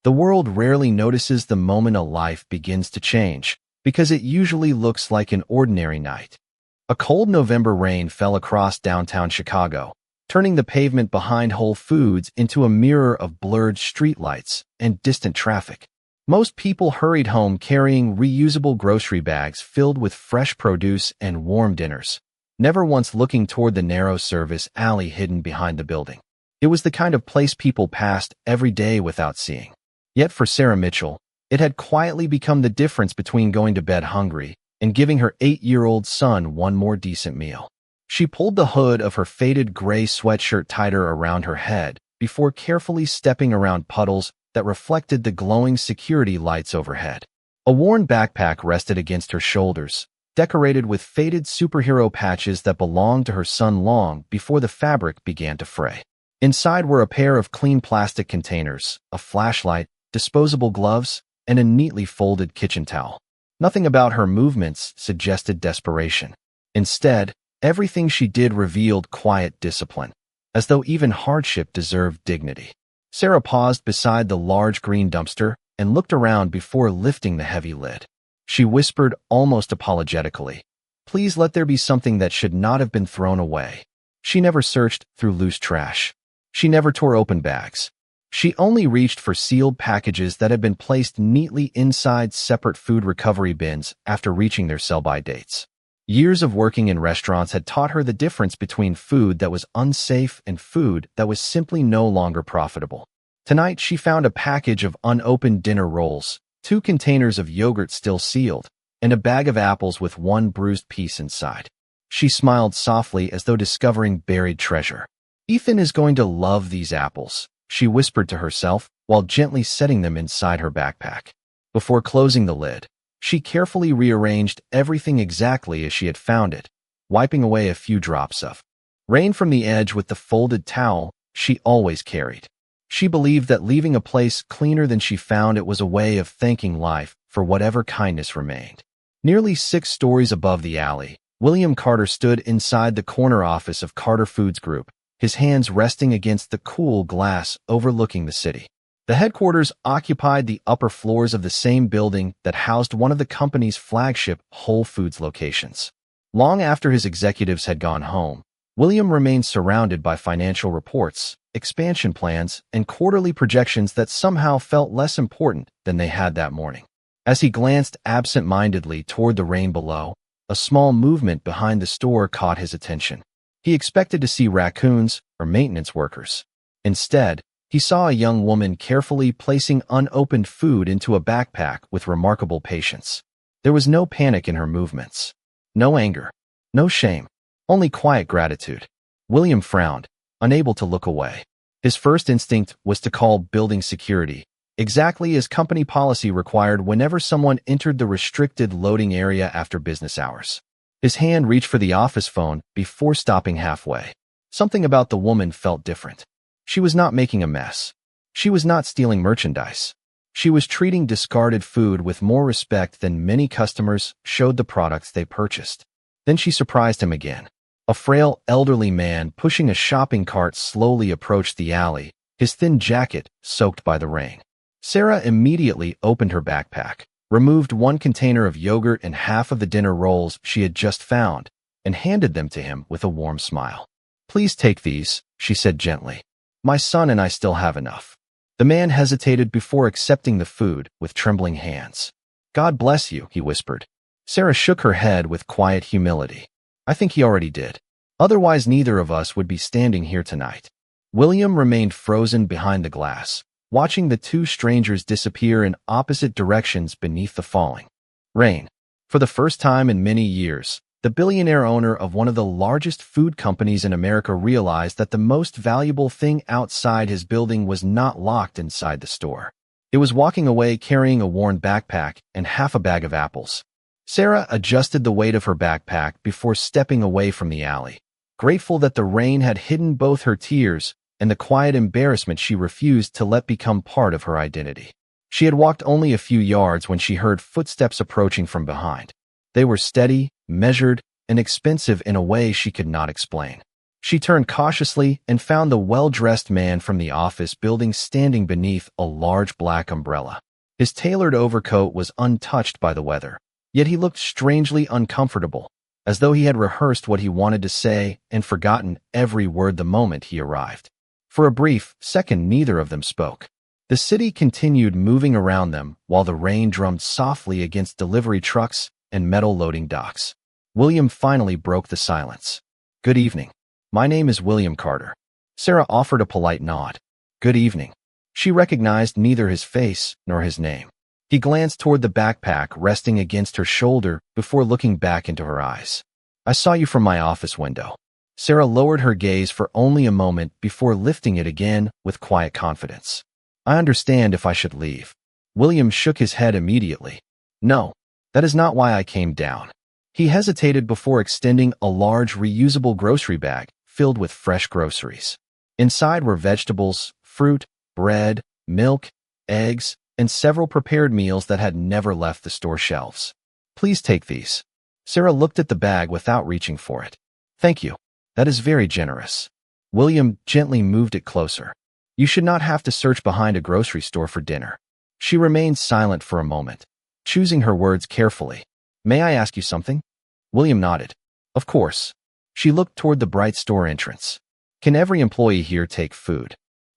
The world rarely notices the moment a life begins to change, because it usually looks like an ordinary night. A cold November rain fell across downtown Chicago, turning the pavement behind Whole Foods into a mirror of blurred streetlights and distant traffic. Most people hurried home carrying reusable grocery bags filled with fresh produce and warm dinners, never once looking toward the narrow service alley hidden behind the building. It was the kind of place people passed every day without seeing. Yet for Sarah Mitchell, it had quietly become the difference between going to bed hungry and giving her 8-year-old son one more decent meal. She pulled the hood of her faded gray sweatshirt tighter around her head before carefully stepping around puddles that reflected the glowing security lights overhead. A worn backpack rested against her shoulders, decorated with faded superhero patches that belonged to her son long before the fabric began to fray. Inside were a pair of clean plastic containers, a flashlight, disposable gloves, and a neatly folded kitchen towel. Nothing about her movements suggested desperation. Instead, everything she did revealed quiet discipline, as though even hardship deserved dignity. Sarah paused beside the large green dumpster and looked around before lifting the heavy lid. She whispered almost apologetically, "Please let there be something that should not have been thrown away." She never searched through loose trash. She never tore open bags. She only reached for sealed packages that had been placed neatly inside separate food recovery bins after reaching their sell-by dates. Years of working in restaurants had taught her the difference between food that was unsafe and food that was simply no longer profitable. Tonight, she found a package of unopened dinner rolls, 2 containers of yogurt still sealed, and a bag of apples with one bruised piece inside. She smiled softly as though discovering buried treasure. "Ethan is going to love these apples," she whispered to herself while gently setting them inside her backpack. Before closing the lid, she carefully rearranged everything exactly as she had found it, wiping away a few drops of rain from the edge with the folded towel she always carried. She believed that leaving a place cleaner than she found it was a way of thanking life for whatever kindness remained. Nearly 6 stories above the alley, William Carter stood inside the corner office of Carter Foods Group, his hands resting against the cool glass overlooking the city. The headquarters occupied the upper floors of the same building that housed one of the company's flagship Whole Foods locations. Long after his executives had gone home, William remained surrounded by financial reports, expansion plans, and quarterly projections that somehow felt less important than they had that morning. As he glanced absent-mindedly toward the rain below, a small movement behind the store caught his attention. He expected to see raccoons or maintenance workers. Instead, he saw a young woman carefully placing unopened food into a backpack with remarkable patience. There was no panic in her movements, no anger, no shame, only quiet gratitude. William frowned, unable to look away. His first instinct was to call building security, exactly as company policy required whenever someone entered the restricted loading area after business hours. His hand reached for the office phone before stopping halfway. Something about the woman felt different. She was not making a mess. She was not stealing merchandise. She was treating discarded food with more respect than many customers showed the products they purchased. Then she surprised him again. A frail, elderly man pushing a shopping cart slowly approached the alley, his thin jacket soaked by the rain. Sarah immediately opened her backpack, removed 1 container of yogurt and half of the dinner rolls she had just found, and handed them to him with a warm smile. "Please take these," she said gently. "My son and I still have enough." The man hesitated before accepting the food with trembling hands. "God bless you," he whispered. Sarah shook her head with quiet humility. "I think he already did. Otherwise, neither of us would be standing here tonight." William remained frozen behind the glass, watching the 2 strangers disappear in opposite directions beneath the falling rain. For the first time in many years, the billionaire owner of one of the largest food companies in America realized that the most valuable thing outside his building was not locked inside the store. It was walking away carrying a worn backpack and half a bag of apples. Sarah adjusted the weight of her backpack before stepping away from the alley, grateful that the rain had hidden both her tears and the quiet embarrassment she refused to let become part of her identity. She had walked only a few yards when she heard footsteps approaching from behind. They were steady, measured, and expensive in a way she could not explain. She turned cautiously and found the well-dressed man from the office building standing beneath a large black umbrella. His tailored overcoat was untouched by the weather, yet he looked strangely uncomfortable, as though he had rehearsed what he wanted to say and forgotten every word the moment he arrived. For a brief second, neither of them spoke. The city continued moving around them while the rain drummed softly against delivery trucks and metal loading docks. William finally broke the silence. "Good evening. My name is William Carter." Sarah offered a polite nod. "Good evening." She recognized neither his face nor his name. He glanced toward the backpack resting against her shoulder before looking back into her eyes. "I saw you from my office window." Sarah lowered her gaze for only a moment before lifting it again with quiet confidence. "I understand if I should leave." William shook his head immediately. "No, that is not why I came down." He hesitated before extending a large reusable grocery bag filled with fresh groceries. Inside were vegetables, fruit, bread, milk, eggs, and several prepared meals that had never left the store shelves. "Please take these." Sarah looked at the bag without reaching for it. "Thank you. That is very generous." William gently moved it closer. "You should not have to search behind a grocery store for dinner." She remained silent for a moment, choosing her words carefully. "May I ask you something?" William nodded. "Of course." She looked toward the bright store entrance. "Can every employee here take food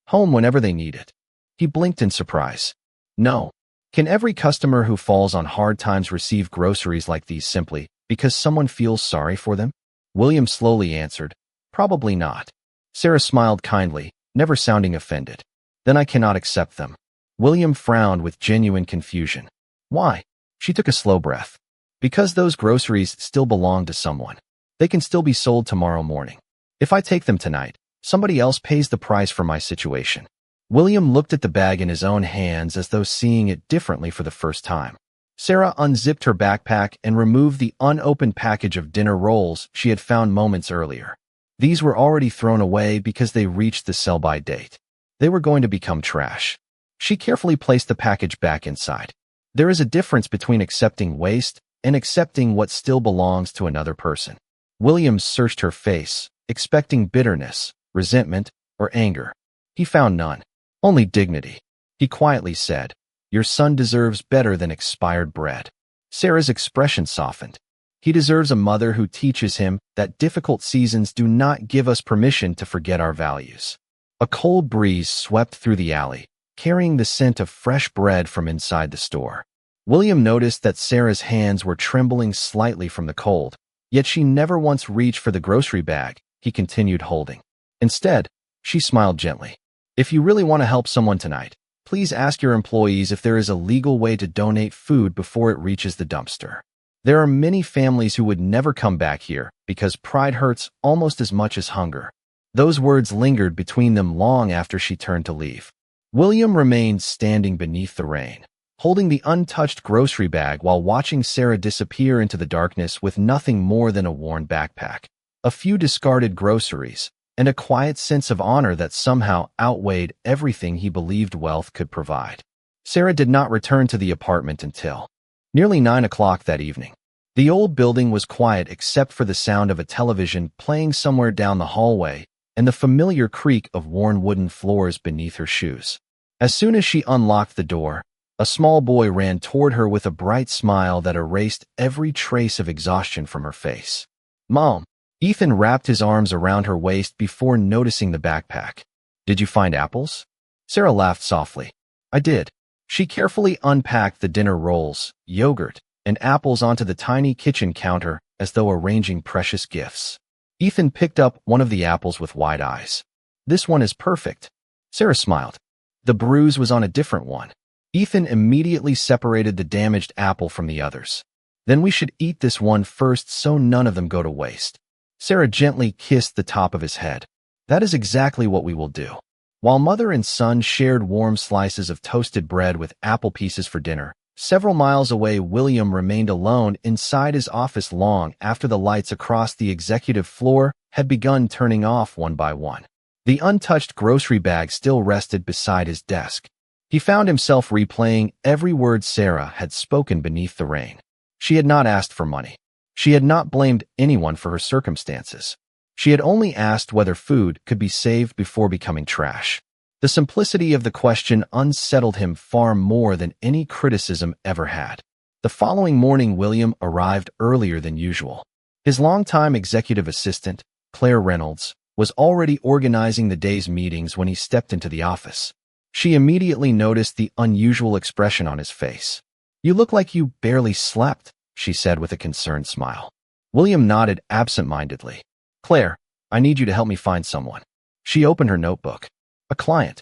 home whenever they need it?" He blinked in surprise. "No." "Can every customer who falls on hard times receive groceries like these simply because someone feels sorry for them?" William slowly answered, "Probably not." Sarah smiled kindly, never sounding offended. "Then I cannot accept them." William frowned with genuine confusion. "Why?" She took a slow breath. "Because those groceries still belong to someone. They can still be sold tomorrow morning. If I take them tonight, somebody else pays the price for my situation." William looked at the bag in his own hands as though seeing it differently for the first time. Sarah unzipped her backpack and removed the unopened package of dinner rolls she had found moments earlier. These were already thrown away because they reached the sell-by date. They were going to become trash. She carefully placed the package back inside. There is a difference between accepting waste and accepting what still belongs to another person. William searched her face, expecting bitterness, resentment, or anger. He found none. Only dignity. He quietly said, "Your son deserves better than expired bread." Sarah's expression softened. "He deserves a mother who teaches him that difficult seasons do not give us permission to forget our values." A cold breeze swept through the alley, carrying the scent of fresh bread from inside the store. William noticed that Sarah's hands were trembling slightly from the cold, yet she never once reached for the grocery bag he continued holding. Instead, she smiled gently. "If you really want to help someone tonight, please ask your employees if there is a legal way to donate food before it reaches the dumpster. There are many families who would never come back here because pride hurts almost as much as hunger." Those words lingered between them long after she turned to leave. William remained standing beneath the rain, holding the untouched grocery bag while watching Sarah disappear into the darkness with nothing more than a worn backpack, a few discarded groceries, and a quiet sense of honor that somehow outweighed everything he believed wealth could provide. Sarah did not return to the apartment until nearly 9 o'clock that evening. The old building was quiet except for the sound of a television playing somewhere down the hallway and the familiar creak of worn wooden floors beneath her shoes. As soon as she unlocked the door, a small boy ran toward her with a bright smile that erased every trace of exhaustion from her face. "Mom." Ethan wrapped his arms around her waist before noticing the backpack. "Did you find apples?" Sarah laughed softly. "I did." She carefully unpacked the dinner rolls, yogurt, and apples onto the tiny kitchen counter as though arranging precious gifts. Ethan picked up one of the apples with wide eyes. "This one is perfect." Sarah smiled. The bruise was on a different one. Ethan immediately separated the damaged apple from the others. "Then we should eat this one first so none of them go to waste." Sarah gently kissed the top of his head. "That is exactly what we will do." While mother and son shared warm slices of toasted bread with apple pieces for dinner, several miles away William remained alone inside his office long after the lights across the executive floor had begun turning off one by one. The untouched grocery bag still rested beside his desk. He found himself replaying every word Sarah had spoken beneath the rain. She had not asked for money. She had not blamed anyone for her circumstances. She had only asked whether food could be saved before becoming trash. The simplicity of the question unsettled him far more than any criticism ever had. The following morning, William arrived earlier than usual. His longtime executive assistant, Claire Reynolds, was already organizing the day's meetings when he stepped into the office. She immediately noticed the unusual expression on his face. "You look like you barely slept," she said with a concerned smile. William nodded absent-mindedly. "Claire, I need you to help me find someone." She opened her notebook. "A client?"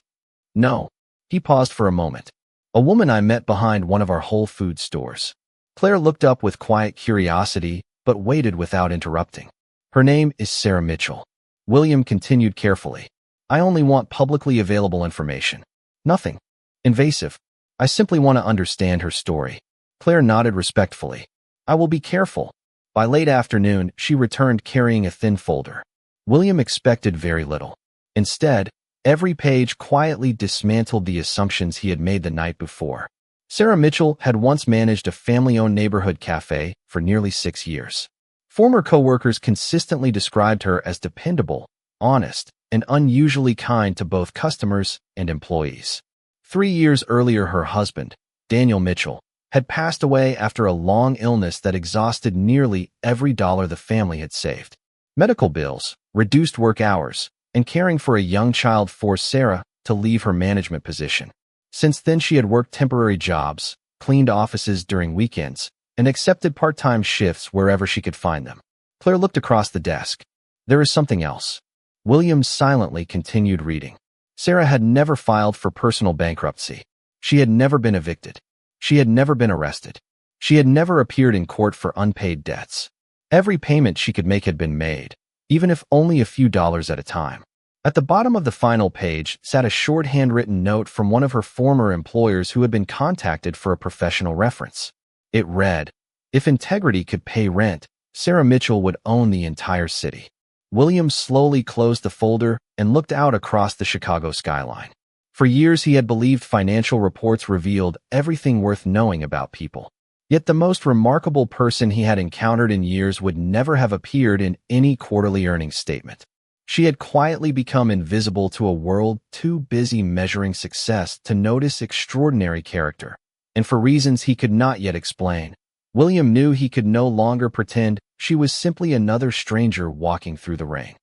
"No." He paused for a moment. "A woman I met behind one of our Whole Foods stores." Claire looked up with quiet curiosity, but waited without interrupting. "Her name is Sarah Mitchell." William continued carefully. "I only want publicly available information. Nothing invasive. I simply want to understand her story." Claire nodded respectfully. "I will be careful." By late afternoon, she returned carrying a thin folder. William expected very little. Instead, every page quietly dismantled the assumptions he had made the night before. Sarah Mitchell had once managed a family-owned neighborhood cafe for nearly 6 years. Former coworkers consistently described her as dependable, honest, and unusually kind to both customers and employees. 3 years earlier, her husband, Daniel Mitchell, had passed away after a long illness that exhausted nearly every dollar the family had saved. Medical bills, reduced work hours, and caring for a young child forced Sarah to leave her management position. Since then, she had worked temporary jobs, cleaned offices during weekends, and accepted part-time shifts wherever she could find them. Claire looked across the desk. "There is something else." William silently continued reading. Sarah had never filed for personal bankruptcy. She had never been evicted. She had never been arrested. She had never appeared in court for unpaid debts. Every payment she could make had been made, even if only a few dollars at a time. At the bottom of the final page sat a short handwritten note from one of her former employers who had been contacted for a professional reference. It read, "If integrity could pay rent, Sarah Mitchell would own the entire city." William slowly closed the folder and looked out across the Chicago skyline. For years, he had believed financial reports revealed everything worth knowing about people. Yet the most remarkable person he had encountered in years would never have appeared in any quarterly earnings statement. She had quietly become invisible to a world too busy measuring success to notice extraordinary character. And for reasons he could not yet explain, William knew he could no longer pretend she was simply another stranger walking through the rain.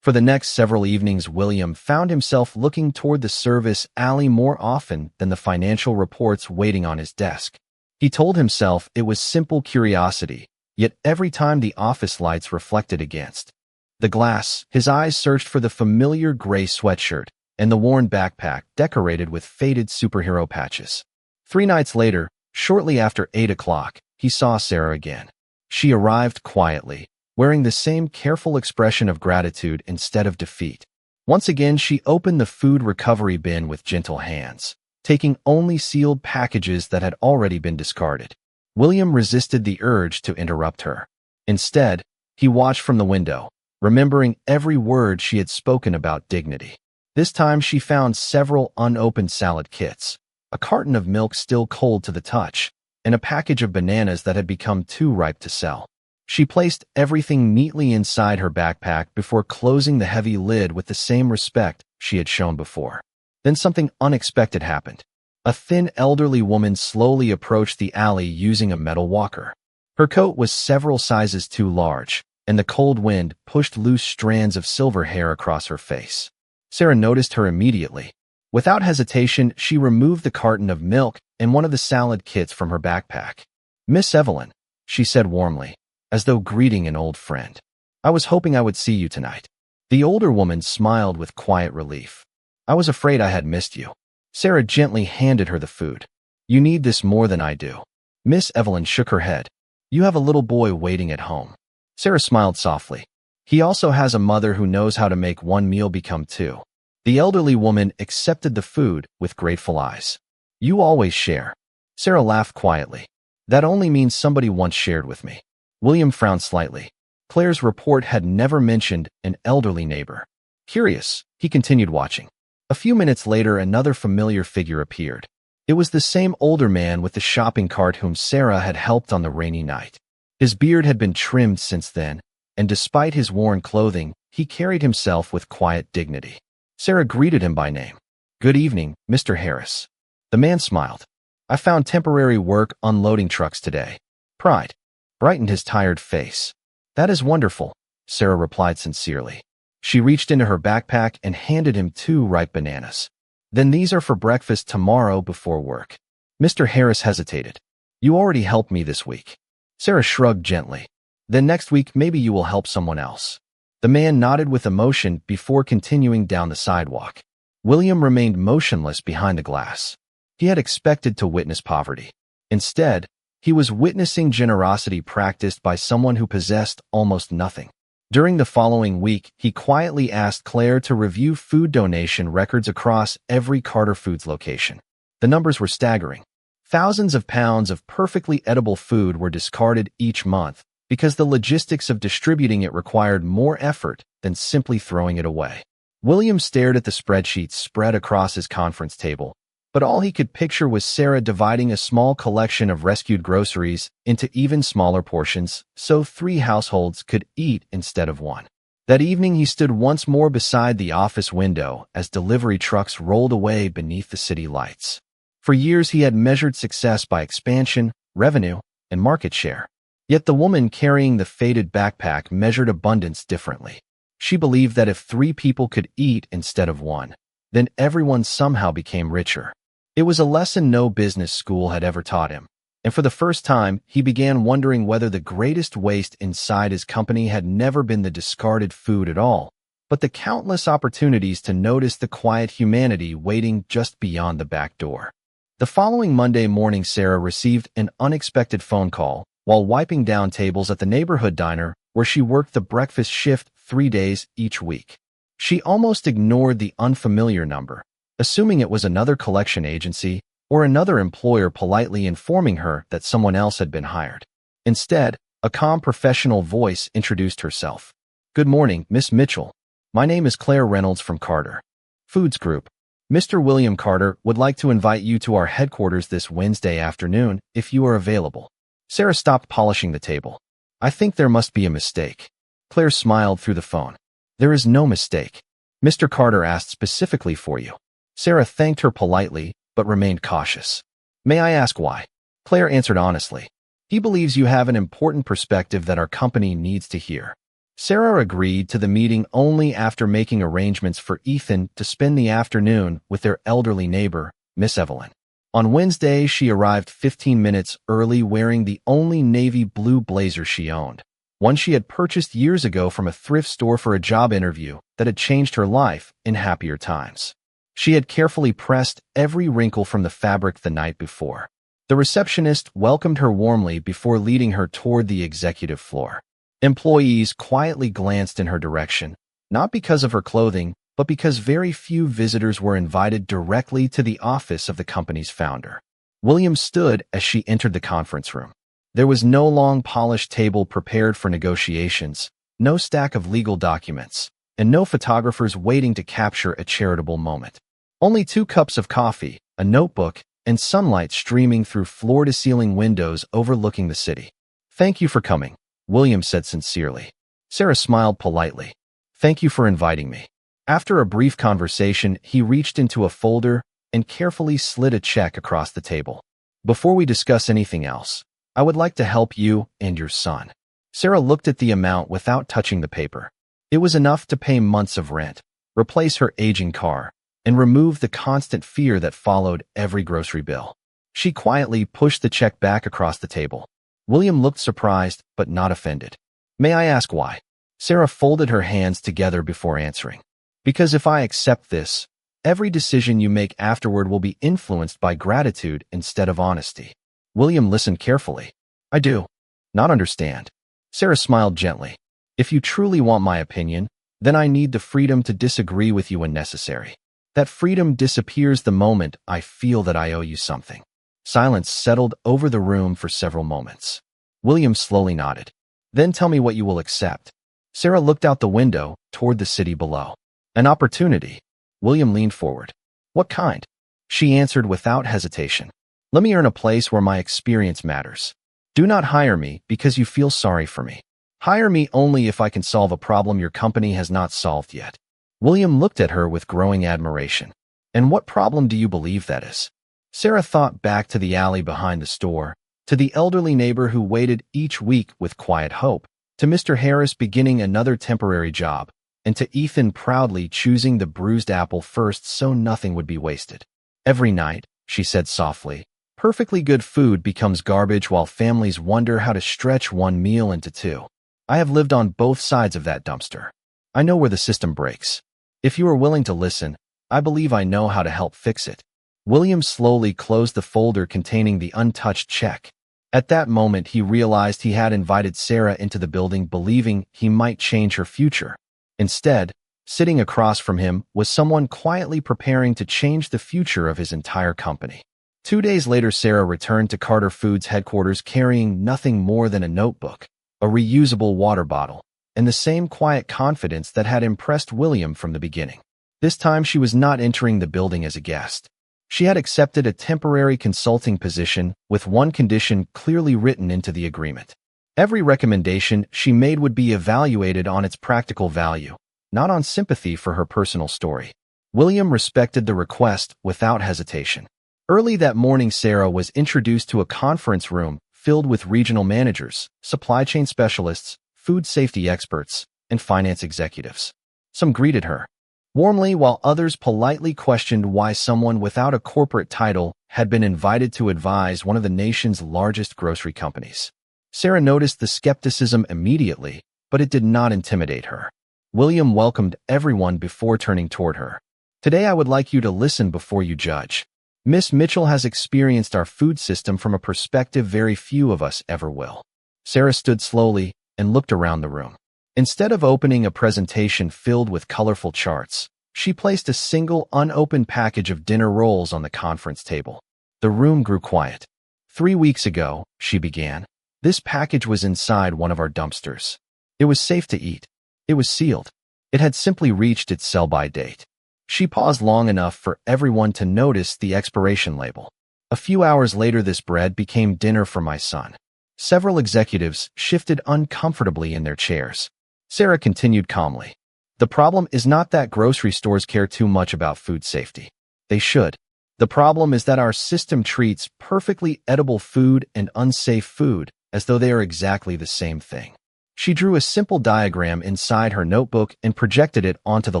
For the next several evenings, William found himself looking toward the service alley more often than the financial reports waiting on his desk. He told himself it was simple curiosity, yet every time the office lights reflected against the glass, his eyes searched for the familiar gray sweatshirt and the worn backpack decorated with faded superhero patches. 3 nights later, shortly after 8 o'clock, he saw Sarah again. She arrived quietly, wearing the same careful expression of gratitude instead of defeat. Once again, she opened the food recovery bin with gentle hands, taking only sealed packages that had already been discarded. William resisted the urge to interrupt her. Instead, he watched from the window, remembering every word she had spoken about dignity. This time, she found several unopened salad kits, a carton of milk still cold to the touch, and a package of bananas that had become too ripe to sell. She placed everything neatly inside her backpack before closing the heavy lid with the same respect she had shown before. Then something unexpected happened. A thin elderly woman slowly approached the alley using a metal walker. Her coat was several sizes too large, and the cold wind pushed loose strands of silver hair across her face. Sarah noticed her immediately. Without hesitation, she removed the carton of milk and one of the salad kits from her backpack. "Miss Evelyn," she said warmly, as though greeting an old friend. "I was hoping I would see you tonight." The older woman smiled with quiet relief. "I was afraid I had missed you." Sarah gently handed her the food. "You need this more than I do." Miss Evelyn shook her head. "You have a little boy waiting at home." Sarah smiled softly. "He also has a mother who knows how to make one meal become two." The elderly woman accepted the food with grateful eyes. "You always share." Sarah laughed quietly. "That only means somebody once shared with me." William frowned slightly. Claire's report had never mentioned an elderly neighbor. Curious, he continued watching. A few minutes later, another familiar figure appeared. It was the same older man with the shopping cart whom Sarah had helped on the rainy night. His beard had been trimmed since then, and despite his worn clothing, he carried himself with quiet dignity. Sarah greeted him by name. "Good evening, Mr. Harris." The man smiled. "I found temporary work unloading trucks today." Pride brightened his tired face. "That is wonderful," Sarah replied sincerely. She reached into her backpack and handed him 2 ripe bananas. "Then these are for breakfast tomorrow before work." Mr. Harris hesitated. "You already helped me this week." Sarah shrugged gently. "Then next week maybe you will help someone else." The man nodded with emotion before continuing down the sidewalk. William remained motionless behind the glass. He had expected to witness poverty. Instead, he was witnessing generosity practiced by someone who possessed almost nothing. During the following week, he quietly asked Claire to review food donation records across every Carter Foods location. The numbers were staggering. Thousands of pounds of perfectly edible food were discarded each month because the logistics of distributing it required more effort than simply throwing it away. William stared at the spreadsheets spread across his conference table, but all he could picture was Sarah dividing a small collection of rescued groceries into even smaller portions so 3 households could eat instead of 1. That evening he stood once more beside the office window as delivery trucks rolled away beneath the city lights. For years he had measured success by expansion, revenue, and market share. Yet the woman carrying the faded backpack measured abundance differently. She believed that if 3 people could eat instead of 1, then everyone somehow became richer. It was a lesson no business school had ever taught him, and for the first time, he began wondering whether the greatest waste inside his company had never been the discarded food at all, but the countless opportunities to notice the quiet humanity waiting just beyond the back door. The following Monday morning, Sarah received an unexpected phone call while wiping down tables at the neighborhood diner where she worked the breakfast shift 3 days each week. She almost ignored the unfamiliar number, assuming it was another collection agency or another employer politely informing her that someone else had been hired. Instead, a calm professional voice introduced herself. "Good morning, Miss Mitchell. My name is Claire Reynolds from Carter Foods Group. Mr. William Carter would like to invite you to our headquarters this Wednesday afternoon if you are available." Sarah stopped polishing the table. "I think there must be a mistake." Claire smiled through the phone. "There is no mistake. Mr. Carter asked specifically for you." Sarah thanked her politely, but remained cautious. "May I ask why?" Claire answered honestly. "He believes you have an important perspective that our company needs to hear." Sarah agreed to the meeting only after making arrangements for Ethan to spend the afternoon with their elderly neighbor, Miss Evelyn. On Wednesday, she arrived 15 minutes early wearing the only navy blue blazer she owned, one she had purchased years ago from a thrift store for a job interview that had changed her life in happier times. She had carefully pressed every wrinkle from the fabric the night before. The receptionist welcomed her warmly before leading her toward the executive floor. Employees quietly glanced in her direction, not because of her clothing, but because very few visitors were invited directly to the office of the company's founder. William stood as she entered the conference room. There was no long polished table prepared for negotiations, no stack of legal documents, and no photographers waiting to capture a charitable moment. Only 2 cups of coffee, a notebook, and sunlight streaming through floor-to-ceiling windows overlooking the city. "Thank you for coming," William said sincerely. Sarah smiled politely. "Thank you for inviting me." After a brief conversation, he reached into a folder and carefully slid a check across the table. "Before we discuss anything else, I would like to help you and your son." Sarah looked at the amount without touching the paper. It was enough to pay months of rent, replace her aging car, and remove the constant fear that followed every grocery bill. She quietly pushed the check back across the table. William looked surprised, but not offended. "May I ask why?" Sarah folded her hands together before answering. "Because if I accept this, every decision you make afterward will be influenced by gratitude instead of honesty." William listened carefully. "I do not understand." Sarah smiled gently. "If you truly want my opinion, then I need the freedom to disagree with you when necessary. That freedom disappears the moment I feel that I owe you something." Silence settled over the room for several moments. William slowly nodded. "Then tell me what you will accept." Sarah looked out the window toward the city below. "An opportunity." William leaned forward. "What kind?" She answered without hesitation. "Let me earn a place where my experience matters. Do not hire me because you feel sorry for me. Hire me only if I can solve a problem your company has not solved yet. William looked at her with growing admiration. And what problem do you believe that is? Sarah thought back to the alley behind the store, to the elderly neighbor who waited each week with quiet hope, to Mr. Harris beginning another temporary job, and to Ethan proudly choosing the bruised apple first so nothing would be wasted. Every night, she said softly, perfectly good food becomes garbage while families wonder how to stretch one meal into two. I have lived on both sides of that dumpster. I know where the system breaks. If you are willing to listen, I believe I know how to help fix it. William slowly closed the folder containing the untouched check. At that moment, he realized he had invited Sarah into the building believing he might change her future. Instead, sitting across from him was someone quietly preparing to change the future of his entire company. 2 days later, Sarah returned to Carter Foods headquarters carrying nothing more than a notebook, a reusable water bottle, and the same quiet confidence that had impressed William from the beginning. This time, she was not entering the building as a guest. She had accepted a temporary consulting position with one condition clearly written into the agreement. Every recommendation she made would be evaluated on its practical value, not on sympathy for her personal story. William respected the request without hesitation. Early that morning, Sarah was introduced to a conference room filled with regional managers, supply chain specialists, food safety experts, and finance executives. Some greeted her warmly, while others politely questioned why someone without a corporate title had been invited to advise one of the nation's largest grocery companies. Sarah noticed the skepticism immediately, but it did not intimidate her. William welcomed everyone before turning toward her. Today I would like you to listen before you judge. Miss Mitchell has experienced our food system from a perspective very few of us ever will. Sarah stood slowly and looked around the room. Instead of opening a presentation filled with colorful charts, she placed a single unopened package of dinner rolls on the conference table. The room grew quiet. 3 weeks ago, she began, this package was inside one of our dumpsters. It was safe to eat. It was sealed. It had simply reached its sell-by date. She paused long enough for everyone to notice the expiration label. A few hours later, this bread became dinner for my son. Several executives shifted uncomfortably in their chairs. Sarah continued calmly. The problem is not that grocery stores care too much about food safety. They should. The problem is that our system treats perfectly edible food and unsafe food as though they are exactly the same thing. She drew a simple diagram inside her notebook and projected it onto the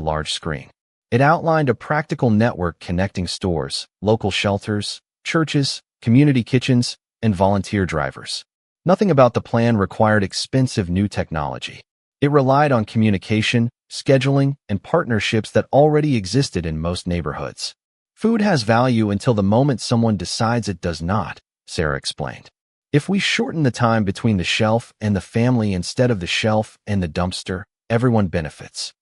large screen. It outlined a practical network connecting stores, local shelters, churches, community kitchens, and volunteer drivers. Nothing about the plan required expensive new technology. It relied on communication, scheduling, and partnerships that already existed in most neighborhoods. Food has value until the moment someone decides it does not, Sarah explained. If we shorten the time between the shelf and the family instead of the shelf and the dumpster, everyone benefits.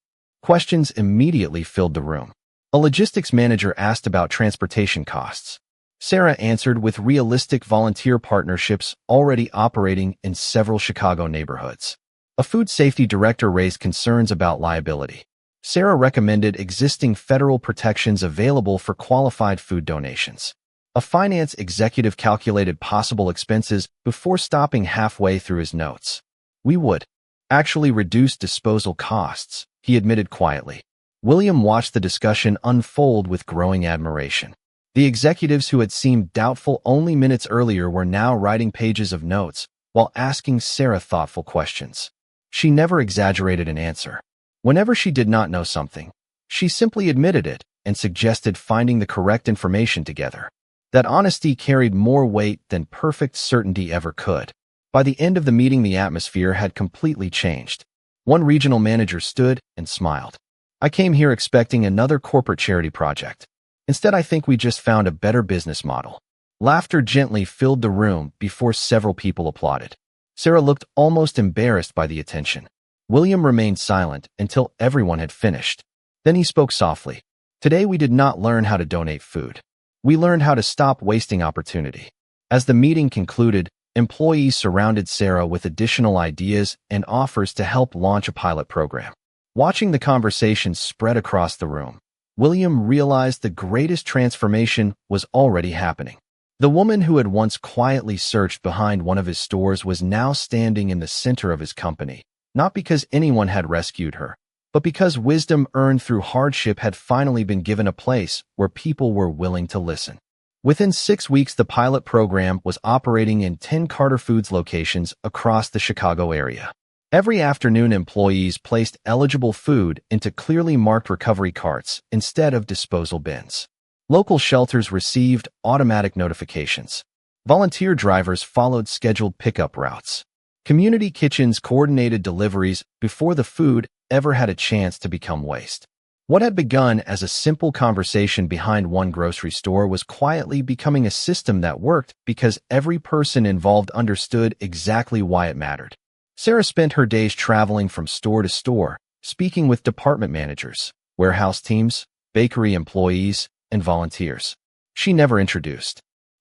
Questions immediately filled the room. A logistics manager asked about transportation costs. Sarah answered with realistic volunteer partnerships already operating in several Chicago neighborhoods. A food safety director raised concerns about liability. Sarah recommended existing federal protections available for qualified food donations. A finance executive calculated possible expenses before stopping halfway through his notes. We would actually reduce disposal costs, he admitted quietly. William watched the discussion unfold with growing admiration. The executives who had seemed doubtful only minutes earlier were now writing pages of notes while asking Sarah thoughtful questions. She never exaggerated an answer. Whenever she did not know something, she simply admitted it and suggested finding the correct information together. That honesty carried more weight than perfect certainty ever could. By the end of the meeting, the atmosphere had completely changed. One regional manager stood and smiled. I came here expecting another corporate charity project. Instead, I think we just found a better business model. Laughter gently filled the room before several people applauded. Sarah looked almost embarrassed by the attention. William remained silent until everyone had finished. Then he spoke softly. Today we did not learn how to donate food. We learned how to stop wasting opportunity. As the meeting concluded, employees surrounded Sarah with additional ideas and offers to help launch a pilot program. Watching the conversation spread across the room, William realized the greatest transformation was already happening. The woman who had once quietly searched behind one of his stores was now standing in the center of his company, not because anyone had rescued her, but because wisdom earned through hardship had finally been given a place where people were willing to listen. Within 6 weeks, the pilot program was operating in 10 Carter Foods locations across the Chicago area. Every afternoon, employees placed eligible food into clearly marked recovery carts instead of disposal bins. Local shelters received automatic notifications. Volunteer drivers followed scheduled pickup routes. Community kitchens coordinated deliveries before the food ever had a chance to become waste. What had begun as a simple conversation behind one grocery store was quietly becoming a system that worked because every person involved understood exactly why it mattered. Sarah spent her days traveling from store to store, speaking with department managers, warehouse teams, bakery employees, and volunteers. She never introduced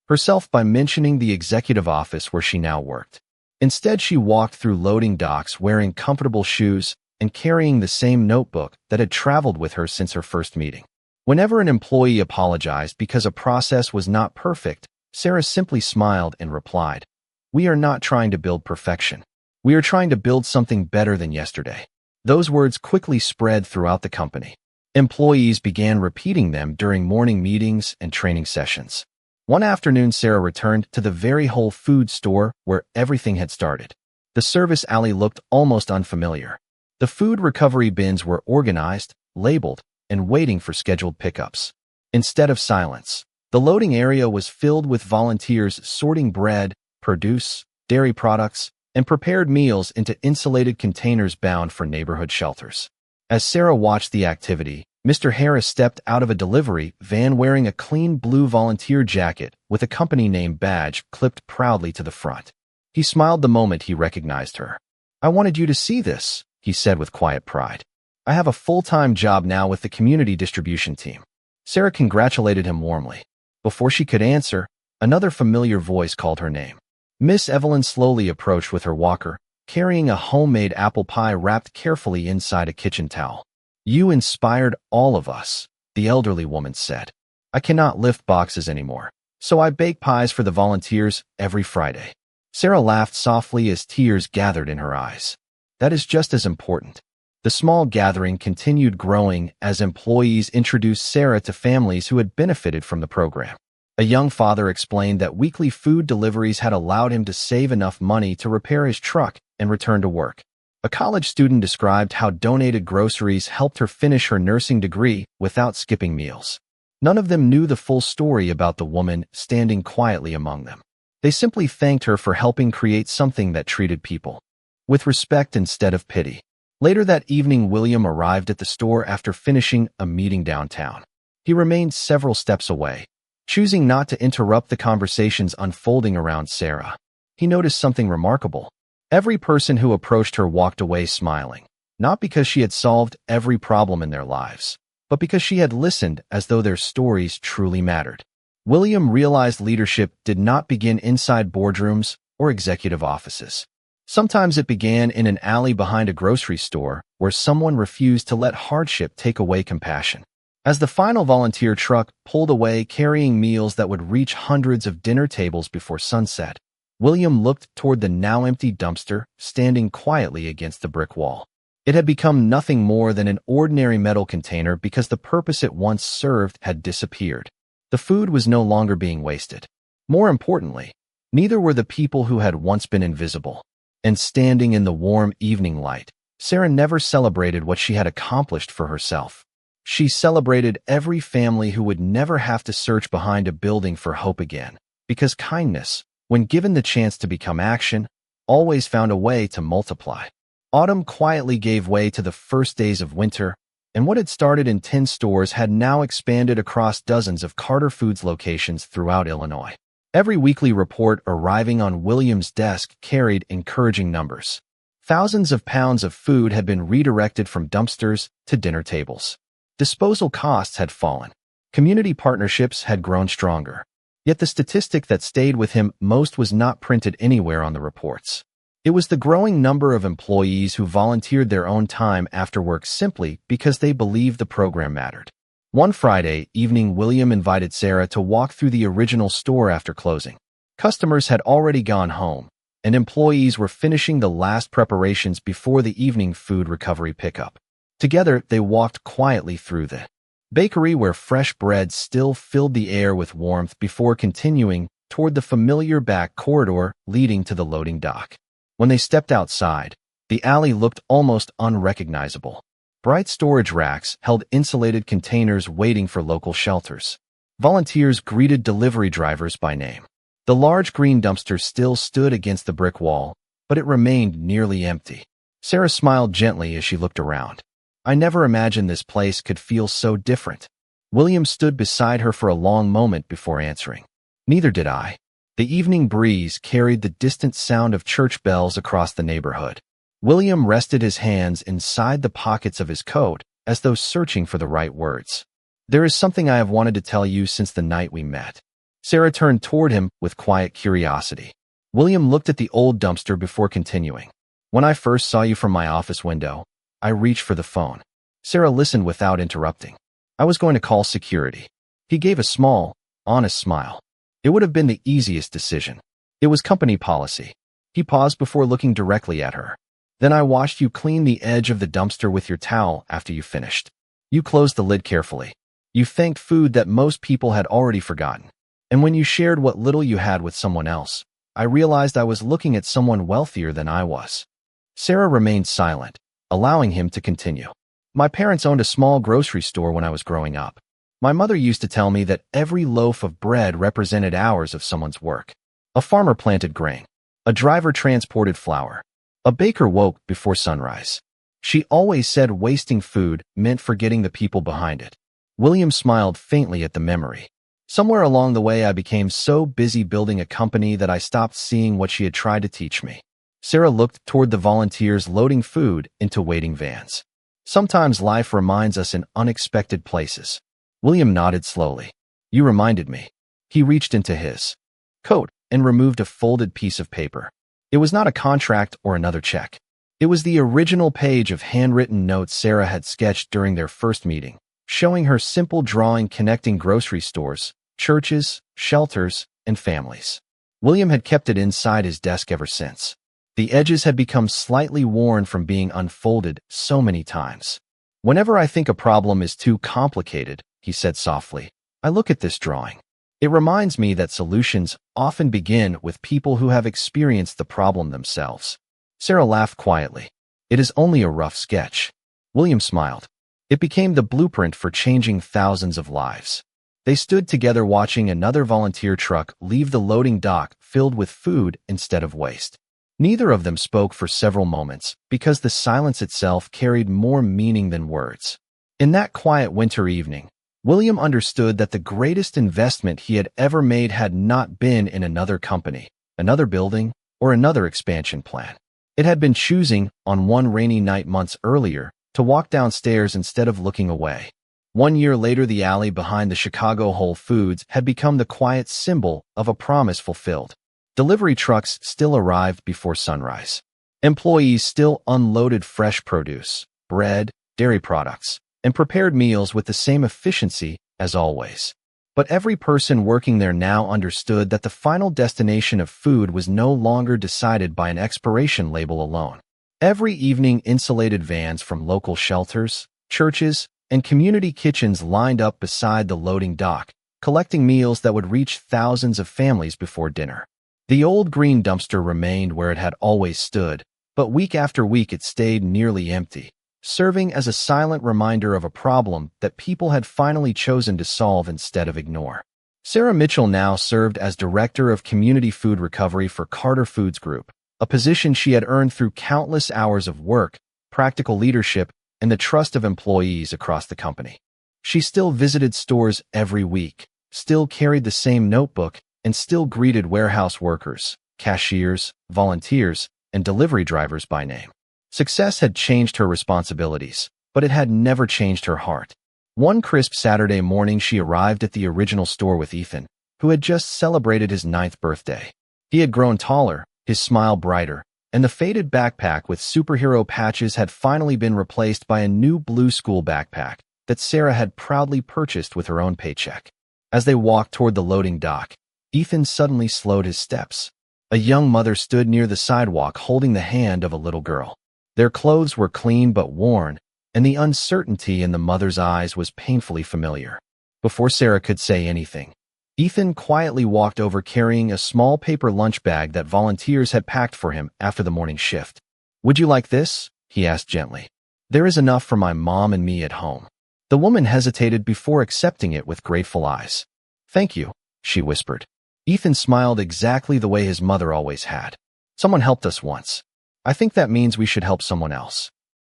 herself by mentioning the executive office where she now worked. Instead, she walked through loading docks wearing comfortable shoes and carrying the same notebook that had traveled with her since her first meeting. Whenever an employee apologized because a process was not perfect, Sarah simply smiled and replied, "We are not trying to build perfection. We are trying to build something better than yesterday." Those words quickly spread throughout the company. Employees began repeating them during morning meetings and training sessions. One afternoon, Sarah returned to the very Whole Foods store where everything had started. The service alley looked almost unfamiliar. The food recovery bins were organized, labeled, and waiting for scheduled pickups. Instead of silence, the loading area was filled with volunteers sorting bread, produce, dairy products, and prepared meals into insulated containers bound for neighborhood shelters. As Sarah watched the activity, Mr. Harris stepped out of a delivery van wearing a clean blue volunteer jacket with a company name badge clipped proudly to the front. He smiled the moment he recognized her. "I wanted you to see this," he said with quiet pride. "I have a full-time job now with the community distribution team." Sarah congratulated him warmly. Before she could answer, another familiar voice called her name. Miss Evelyn slowly approached with her walker, carrying a homemade apple pie wrapped carefully inside a kitchen towel. "You inspired all of us," the elderly woman said. "I cannot lift boxes anymore, so I bake pies for the volunteers every Friday." Sarah laughed softly as tears gathered in her eyes. That is just as important. The small gathering continued growing as employees introduced Sarah to families who had benefited from the program. A young father explained that weekly food deliveries had allowed him to save enough money to repair his truck and return to work. A college student described how donated groceries helped her finish her nursing degree without skipping meals. None of them knew the full story about the woman standing quietly among them. They simply thanked her for helping create something that treated people with respect instead of pity. Later that evening, William arrived at the store after finishing a meeting downtown. He remained several steps away, choosing not to interrupt the conversations unfolding around Sarah. He noticed something remarkable. Every person who approached her walked away smiling, not because she had solved every problem in their lives, but because she had listened as though their stories truly mattered. William realized leadership did not begin inside boardrooms or executive offices. Sometimes it began in an alley behind a grocery store where someone refused to let hardship take away compassion. As the final volunteer truck pulled away carrying meals that would reach hundreds of dinner tables before sunset, William looked toward the now empty dumpster standing quietly against the brick wall. It had become nothing more than an ordinary metal container because the purpose it once served had disappeared. The food was no longer being wasted. More importantly, neither were the people who had once been invisible. And standing in the warm evening light, Sarah never celebrated what she had accomplished for herself. She celebrated every family who would never have to search behind a building for hope again, because kindness, when given the chance to become action, always found a way to multiply. Autumn quietly gave way to the first days of winter, and what had started in 10 stores had now expanded across dozens of Carter Foods locations throughout Illinois. Every weekly report arriving on William's desk carried encouraging numbers. Thousands of pounds of food had been redirected from dumpsters to dinner tables. Disposal costs had fallen. Community partnerships had grown stronger. Yet the statistic that stayed with him most was not printed anywhere on the reports. It was the growing number of employees who volunteered their own time after work simply because they believed the program mattered. One Friday evening, William invited Sarah to walk through the original store after closing. Customers had already gone home, and employees were finishing the last preparations before the evening food recovery pickup. Together, they walked quietly through the bakery where fresh bread still filled the air with warmth before continuing toward the familiar back corridor leading to the loading dock. When they stepped outside, the alley looked almost unrecognizable. Bright storage racks held insulated containers waiting for local shelters. Volunteers greeted delivery drivers by name. The large green dumpster still stood against the brick wall, but it remained nearly empty. Sarah smiled gently as she looked around. I never imagined this place could feel so different. William stood beside her for a long moment before answering. Neither did I. The evening breeze carried the distant sound of church bells across the neighborhood. William rested his hands inside the pockets of his coat, as though searching for the right words. There is something I have wanted to tell you since the night we met. Sarah turned toward him with quiet curiosity. William looked at the old dumpster before continuing. When I first saw you from my office window, I reached for the phone. Sarah listened without interrupting. I was going to call security. He gave a small, honest smile. It would have been the easiest decision. It was company policy. He paused before looking directly at her. Then I watched you clean the edge of the dumpster with your towel after you finished. You closed the lid carefully. You thanked food that most people had already forgotten. And when you shared what little you had with someone else, I realized I was looking at someone wealthier than I was. Sarah remained silent, allowing him to continue. My parents owned a small grocery store when I was growing up. My mother used to tell me that every loaf of bread represented hours of someone's work. A farmer planted grain. A driver transported flour. A baker woke before sunrise. She always said wasting food meant forgetting the people behind it. William smiled faintly at the memory. Somewhere along the way, I became so busy building a company that I stopped seeing what she had tried to teach me. Sarah looked toward the volunteers loading food into waiting vans. Sometimes life reminds us in unexpected places. William nodded slowly. You reminded me. He reached into his coat and removed a folded piece of paper. It was not a contract or another check. It was the original page of handwritten notes Sarah had sketched during their first meeting, showing her simple drawing connecting grocery stores, churches, shelters, and families. William had kept it inside his desk ever since. The edges had become slightly worn from being unfolded so many times. Whenever I think a problem is too complicated, he said softly, I look at this drawing. It reminds me that solutions often begin with people who have experienced the problem themselves. Sarah laughed quietly. It is only a rough sketch. William smiled. It became the blueprint for changing thousands of lives. They stood together watching another volunteer truck leave the loading dock filled with food instead of waste. Neither of them spoke for several moments because the silence itself carried more meaning than words. In that quiet winter evening, William understood that the greatest investment he had ever made had not been in another company, another building, or another expansion plan. It had been choosing, on one rainy night months earlier, to walk downstairs instead of looking away. 1 year later, the alley behind the Chicago Whole Foods had become the quiet symbol of a promise fulfilled. Delivery trucks still arrived before sunrise. Employees still unloaded fresh produce, bread, dairy products, and prepared meals with the same efficiency as always. But every person working there now understood that the final destination of food was no longer decided by an expiration label alone. Every evening, insulated vans from local shelters, churches, and community kitchens lined up beside the loading dock, collecting meals that would reach thousands of families before dinner. The old green dumpster remained where it had always stood, but week after week it stayed nearly empty, serving as a silent reminder of a problem that people had finally chosen to solve instead of ignore. Sarah Mitchell now served as Director of Community Food Recovery for Carter Foods Group, a position she had earned through countless hours of work, practical leadership, and the trust of employees across the company. She still visited stores every week, still carried the same notebook, and still greeted warehouse workers, cashiers, volunteers, and delivery drivers by name. Success had changed her responsibilities, but it had never changed her heart. One crisp Saturday morning, she arrived at the original store with Ethan, who had just celebrated his 9th birthday. He had grown taller, his smile brighter, and the faded backpack with superhero patches had finally been replaced by a new blue school backpack that Sarah had proudly purchased with her own paycheck. As they walked toward the loading dock, Ethan suddenly slowed his steps. A young mother stood near the sidewalk holding the hand of a little girl. Their clothes were clean but worn, and the uncertainty in the mother's eyes was painfully familiar. Before Sarah could say anything, Ethan quietly walked over carrying a small paper lunch bag that volunteers had packed for him after the morning shift. "Would you like this?" he asked gently. "There is enough for my mom and me at home." The woman hesitated before accepting it with grateful eyes. "Thank you," she whispered. Ethan smiled exactly the way his mother always had. "Someone helped us once. I think that means we should help someone else."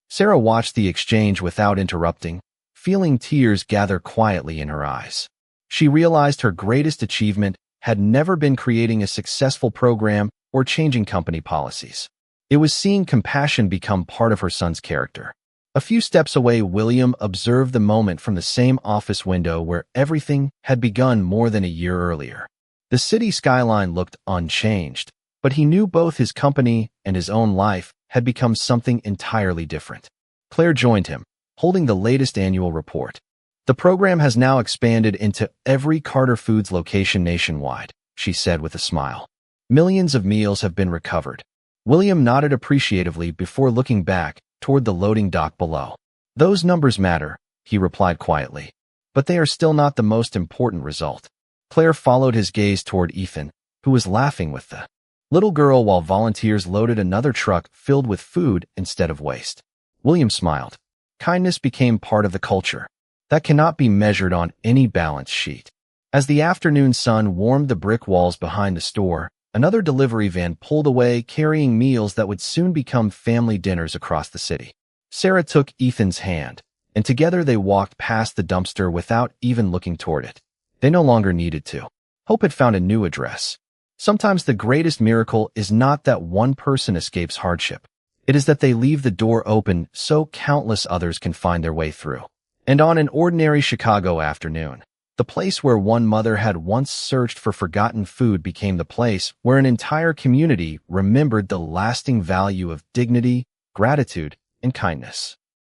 Sarah watched the exchange without interrupting, feeling tears gather quietly in her eyes. She realized her greatest achievement had never been creating a successful program or changing company policies. It was seeing compassion become part of her son's character. A few steps away, William observed the moment from the same office window where everything had begun more than a year earlier. The city skyline looked unchanged, but he knew both his company and his own life had become something entirely different. Claire joined him, holding the latest annual report. "The program has now expanded into every Carter Foods location nationwide," she said with a smile. "Millions of meals have been recovered." William nodded appreciatively before looking back toward the loading dock below. "Those numbers matter," he replied quietly, "but they are still not the most important result." Claire followed his gaze toward Ethan, who was laughing with the little girl while volunteers loaded another truck filled with food instead of waste. William smiled. Kindness became part of the culture. That cannot be measured on any balance sheet. As the afternoon sun warmed the brick walls behind the store, another delivery van pulled away carrying meals that would soon become family dinners across the city. Sarah took Ethan's hand, and together they walked past the dumpster without even looking toward it. They no longer needed to. Hope had found a new address. Sometimes the greatest miracle is not that one person escapes hardship. It is that they leave the door open so countless others can find their way through. And on an ordinary Chicago afternoon, the place where one mother had once searched for forgotten food became the place where an entire community remembered the lasting value of dignity, gratitude, and kindness.